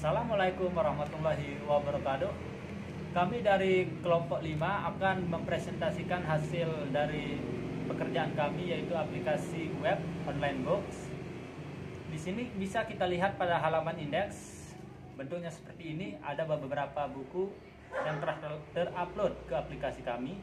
Assalamualaikum warahmatullahi wabarakatuh. Kami dari kelompok 5 akan mempresentasikan hasil dari pekerjaan kami, yaitu aplikasi web online books. Di sini bisa kita lihat pada halaman indeks, bentuknya seperti ini. Ada beberapa buku yang telah terupload ke aplikasi kami,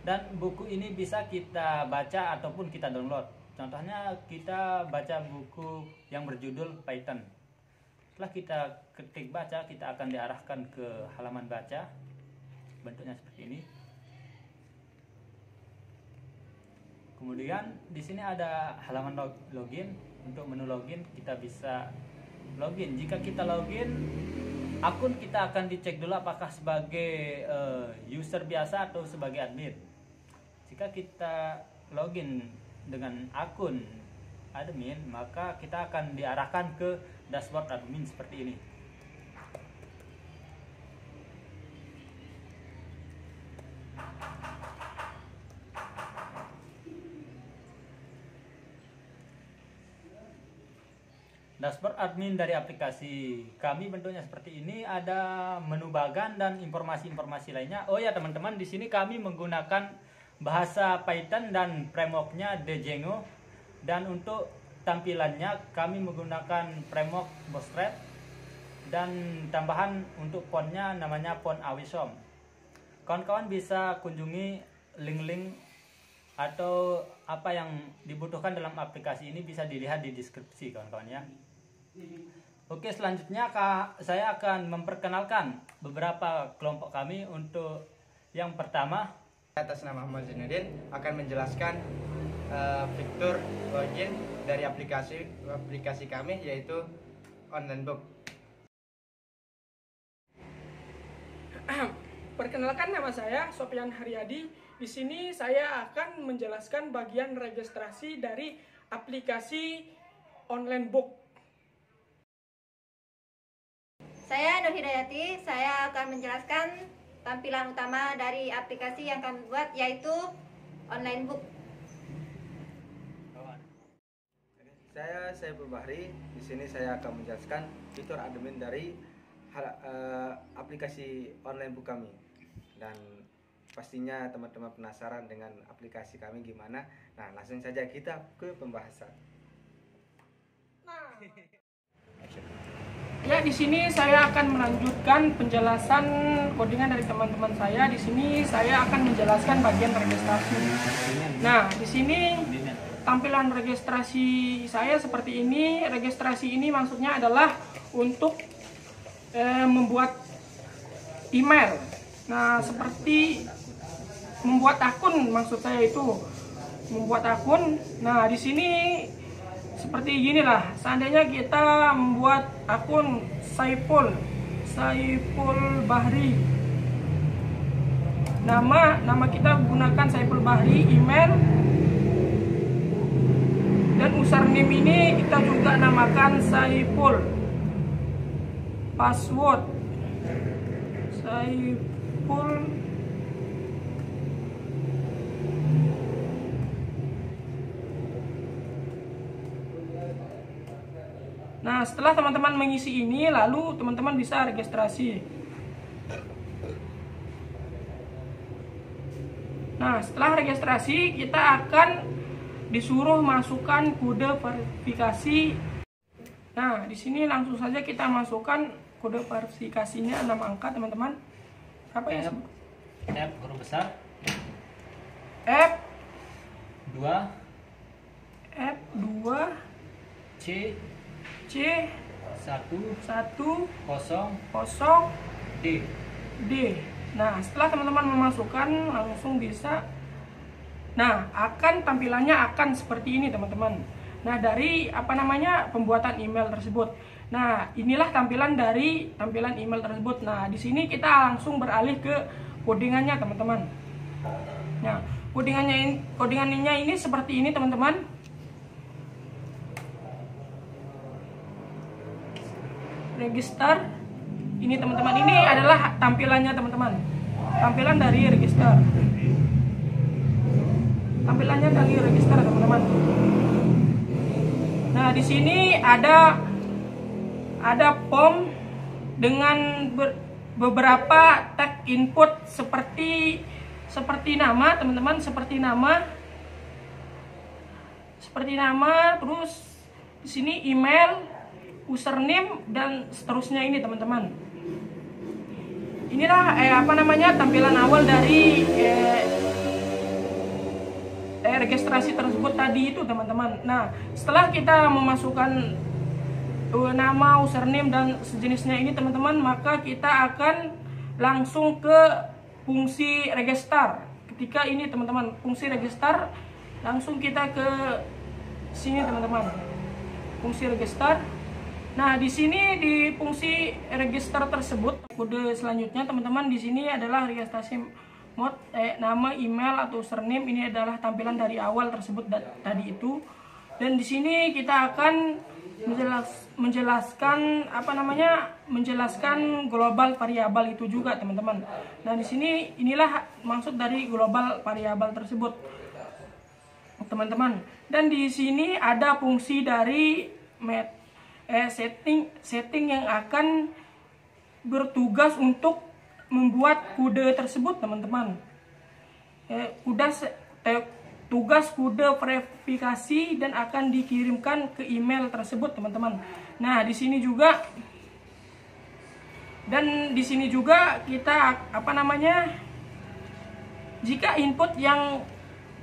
dan buku ini bisa kita baca ataupun kita download. Contohnya kita baca buku yang berjudul Python. Setelah kita ketik baca, kita akan diarahkan ke halaman baca. Bentuknya seperti ini. Kemudian di sini ada halaman login. Untuk menu login kita bisa login. Jika kita login, akun kita akan dicek dulu apakah sebagai user biasa atau sebagai admin. Jika kita login dengan akun admin, maka kita akan diarahkan ke dashboard admin seperti ini. Dashboard admin dari aplikasi kami bentuknya seperti ini. Ada menu bagan dan informasi-informasi lainnya. Oh ya teman-teman, di sini kami menggunakan bahasa Python dan frameworknya Django. Dan untuk tampilannya kami menggunakan framework Bootstrap, dan tambahan untuk fontnya namanya font Awisom. Kawan-kawan bisa kunjungi link-link atau apa yang dibutuhkan dalam aplikasi ini bisa dilihat di deskripsi kawan-kawan ya. Oke, selanjutnya saya akan memperkenalkan beberapa kelompok kami. Untuk yang pertama, atas nama Muhammad Zainuddin akan menjelaskan fitur login dari aplikasi kami, yaitu online book. Perkenalkan, nama saya Sofyan Haryadi. Di sini saya akan menjelaskan bagian registrasi dari aplikasi online book. Saya Nur Hidayati, saya akan menjelaskan tampilan utama dari aplikasi yang kami buat, yaitu online book. Saya Saiful Bahri. Di sini saya akan menjelaskan fitur admin dari aplikasi online book kami. Dan pastinya teman-teman penasaran dengan aplikasi kami gimana. Nah, langsung saja kita ke pembahasan. Ya, di sini saya akan melanjutkan penjelasan codingan dari teman-teman saya. Di sini saya akan menjelaskan bagian registrasi. Nah, di sini tampilan registrasi saya seperti ini. Registrasi ini maksudnya adalah untuk membuat email. Nah, seperti membuat akun, maksud saya itu membuat akun. Nah, di sini seperti ginilah. Seandainya kita membuat akun Saiful Bahri. Nama kita gunakan Saiful Bahri, email dan username ini kita juga namakan Saiful. Password Saiful. Nah, setelah teman-teman mengisi ini, lalu teman-teman bisa registrasi. Nah, setelah registrasi kita akan disuruh masukkan kode verifikasi. Nah, di sini langsung saja kita masukkan kode verifikasinya 6 angka, teman-teman. Apa ya? F huruf besar, F2, C 1 0 D. Nah, setelah teman-teman memasukkan, langsung bisa. Nah, tampilannya akan seperti ini, teman-teman. Nah, dari pembuatan email tersebut. Nah, inilah tampilan email tersebut. Nah, di sini kita langsung beralih ke codingannya, teman-teman. Nah, codingannya ini seperti ini, teman-teman. Register ini, teman-teman, ini adalah tampilannya, teman-teman. Tampilan dari register. Teman-teman. Nah, di sini ada form dengan beberapa tag input seperti nama teman-teman, seperti nama, terus di sini email, username dan seterusnya ini teman-teman. Inilah tampilan awal dari registrasi tersebut tadi itu teman-teman. Nah, setelah kita memasukkan nama, username dan sejenisnya ini teman-teman, maka kita akan langsung ke fungsi register. Ketika ini teman-teman, fungsi register, langsung kita ke sini teman-teman, fungsi register. Nah, di sini di fungsi register tersebut, kode selanjutnya teman-teman, di sini adalah registrasi mode, nama, email atau username. Ini adalah tampilan dari awal tersebut tadi itu. Dan di sini kita akan menjelaskan global variabel itu juga teman-teman. Nah, di sini inilah maksud dari global variabel tersebut teman-teman. Dan di sini ada fungsi dari setting yang akan bertugas untuk membuat kode tersebut teman-teman. Tugas kode verifikasi dan akan dikirimkan ke email tersebut teman-teman. Nah, di sini juga kita jika input yang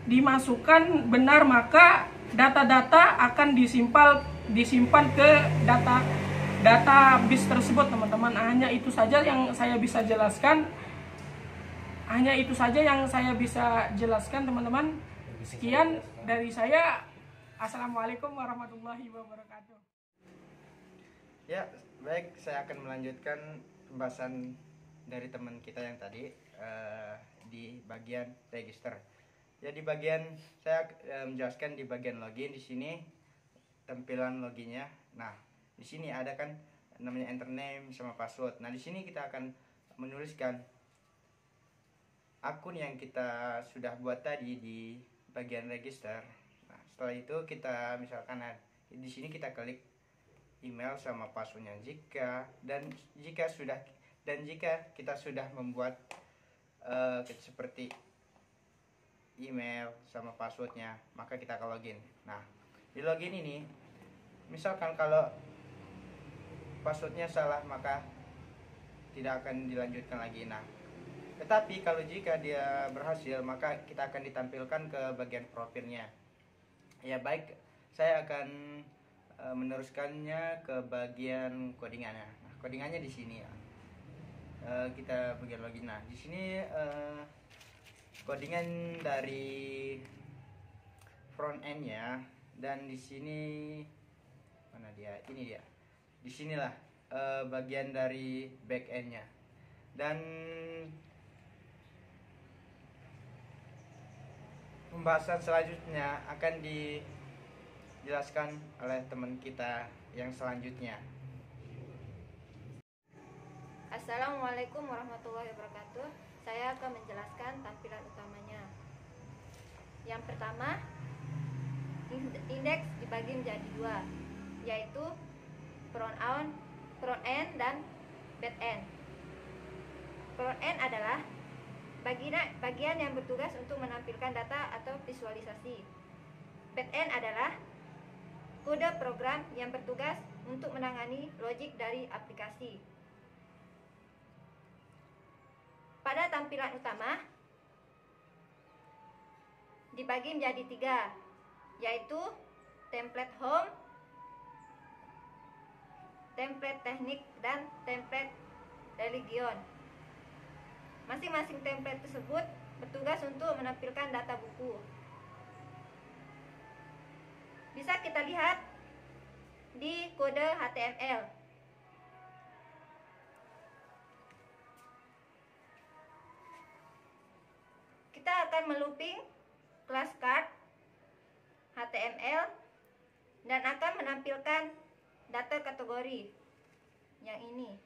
dimasukkan benar, maka data-data akan disimpan ke database tersebut teman-teman. Hanya itu saja yang saya bisa jelaskan teman-teman. Sekian dari saya. Assalamualaikum warahmatullahi wabarakatuh. Ya, baik, saya akan melanjutkan pembahasan dari teman kita yang tadi di bagian register. Ya, di bagian saya menjelaskan di bagian login. Di sini tampilan loginnya. Nah, di sini ada kan namanya enter name sama password. Nah, di sini kita akan menuliskan akun yang kita sudah buat tadi di bagian register. Nah, setelah itu kita misalkan di sini kita klik email sama passwordnya jika kita sudah membuat seperti email sama passwordnya, maka kita akan login. Nah, di login ini misalkan kalau passwordnya salah, maka tidak akan dilanjutkan lagi. Nah, tetapi kalau jika dia berhasil, maka kita akan ditampilkan ke bagian profilnya. Ya, baik, saya akan meneruskannya ke bagian codingannya. Nah, codingannya di sini ya. Kita bagian login. Nah, di sini codingan dari front end-nya, dan di sini mana dia? Ini dia. Di sinilah bagian dari back end-nya. Dan pembahasan selanjutnya akan dijelaskan oleh teman kita yang selanjutnya. Assalamualaikum warahmatullahi wabarakatuh. Saya akan menjelaskan tampilan utamanya. Yang pertama, indeks dibagi menjadi dua, yaitu front end dan back end. Front end adalah bagian yang bertugas untuk menampilkan data atau visualisasi. Back end adalah kode program yang bertugas untuk menangani logik dari aplikasi. Pada tampilan utama dibagi menjadi tiga, yaitu template home, template teknik, dan template religion. Masing-masing template tersebut bertugas untuk menampilkan data buku. Bisa kita lihat di kode HTML. Kita akan melooping class card HTML dan akan menampilkan data kategori yang ini.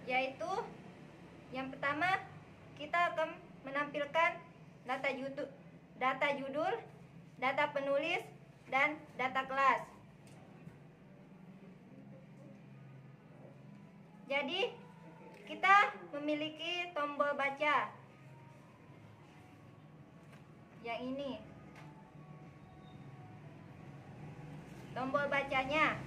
Yaitu yang pertama kita akan menampilkan data judul, data penulis, dan data kelas. Jadi, kita memiliki tombol baca yang ini. Tombol bacanya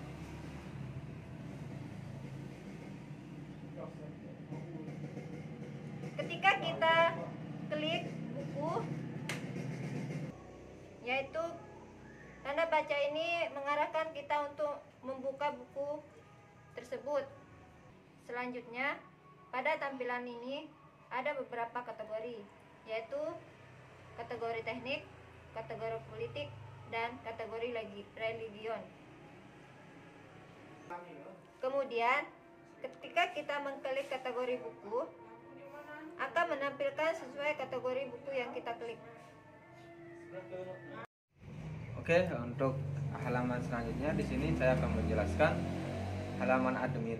ketika kita klik buku, yaitu tanda baca ini mengarahkan kita untuk membuka buku tersebut. Selanjutnya, pada tampilan ini ada beberapa kategori, yaitu kategori teknik, kategori politik, dan kategori religion. Kemudian, ketika kita mengklik kategori buku, akan menampilkan sesuai kategori buku yang kita klik. Oke, untuk halaman selanjutnya di sini saya akan menjelaskan halaman admin.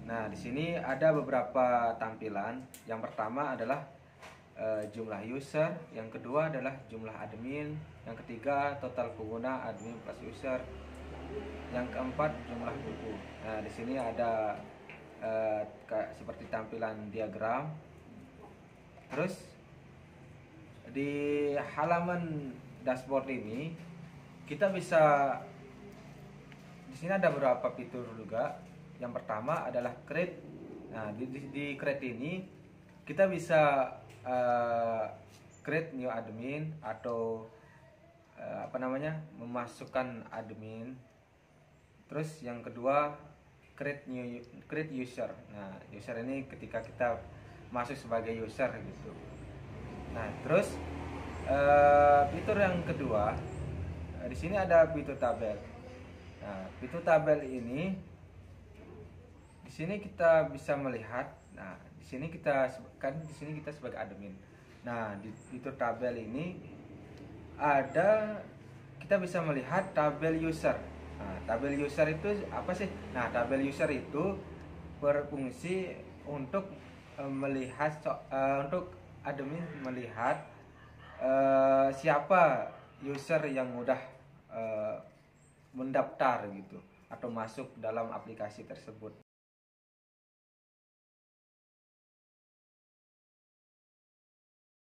Nah, di sini ada beberapa tampilan. Yang pertama adalah jumlah user, yang kedua adalah jumlah admin, yang ketiga total pengguna admin plus user, yang keempat jumlah buku. Nah, di sini ada seperti tampilan diagram. Terus di halaman dashboard ini kita bisa, di sini ada beberapa fitur juga. Yang pertama adalah create. Nah, di create ini kita bisa create new admin atau memasukkan admin. Terus yang kedua create user. Nah, user ini ketika kita masuk sebagai user gitu. Nah, terus fitur yang kedua, di sini ada fitur tabel. Nah, fitur tabel ini di sini kita bisa melihat. Nah, di sini kita sebagai admin. Nah, di fitur tabel ini kita bisa melihat tabel user. Nah, tabel user itu apa sih? Nah, tabel user itu berfungsi untuk untuk admin melihat siapa user yang udah mendaftar gitu atau masuk dalam aplikasi tersebut.